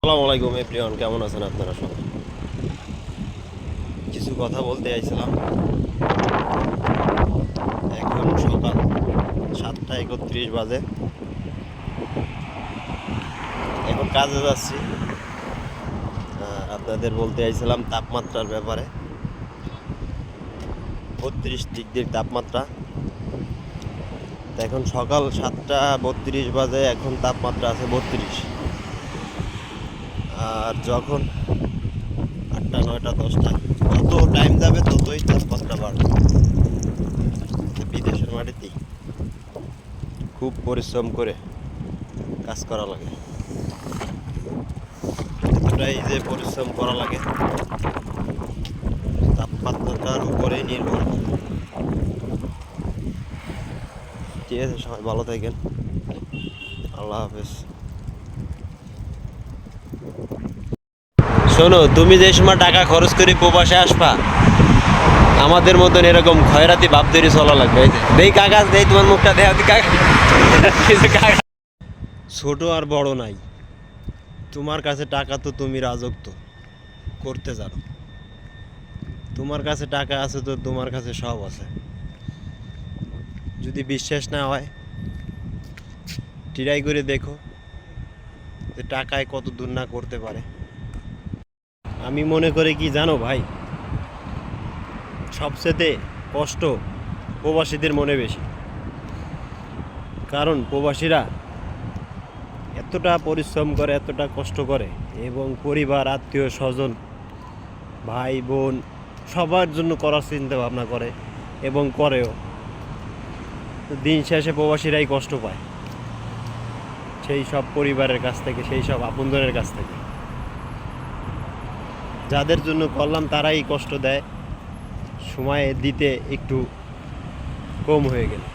আসসালামু আলাইকুম এভরিওয়ান, কেমন আছেন আপনারা সবাই? কিছু কথা বলতে চাইছিলাম। এখন সকাল 7:31 বাজে। এখন কাজে যাচ্ছি। আপনাদের বলতে চাইছিলাম তাপমাত্রার ব্যাপারে। 32 ডিগ্রির তাপমাত্রা। তো এখন সকাল 7:32 বাজে, এখন তাপমাত্রা আছে 32। আর যখন 8টা 9টা 10টা যত টাইম যাবে ততই তাপমাত্রা বাড়বে। বিদেশের মাটিতেই খুব পরিশ্রম করে কাজ করা লাগে। এতটাই যে পরিশ্রম করা লাগে তাপমাত্রার উপরেই নির্ভর। ঠিক আছে, সবাই ভালো থাকেন। আল্লাহ হাফেজ। শোনো, তুমি যে সময় টাকা খরচ করে প্রবাসে আসবা, আমাদের মতন এরকম খয়রাতি ভাব ধরে চলা লাগবে। এই যে দেই কাগজ, দেই তোমার মুখটা দেখাও দি কাগজ। কিছু কাগজ ছোট আর বড় নাই। তোমার কাছে টাকা তো তুমি রাজত্ব করতে জানো। তোমার কাছে টাকা আছে তো তোমার কাছে সব আছে। যদি বিশ্বাস না হয় ট্রাই করে দেখো যে টাকায় কত দূর না করতে পারে। আমি মনে করি কি জানো ভাই, সবচেয়ে কষ্ট প্রবাসীদের মনে বেশি। কারণ প্রবাসীরা এতটা পরিশ্রম করে, এতটা কষ্ট করে, এবং পরিবার, আত্মীয় স্বজন, ভাই বোন সবার জন্য করার চিন্তা ভাবনা করে এবং করেও। দিন শেষে প্রবাসীরাই কষ্ট পায় সেই সব পরিবারের কাছ থেকে, সেই সব আপনজনের কাছ থেকে। যাদের জন্য করলাম তারাই কষ্ট দেয়, সময় দিতে একটু কম হয়ে গেলে।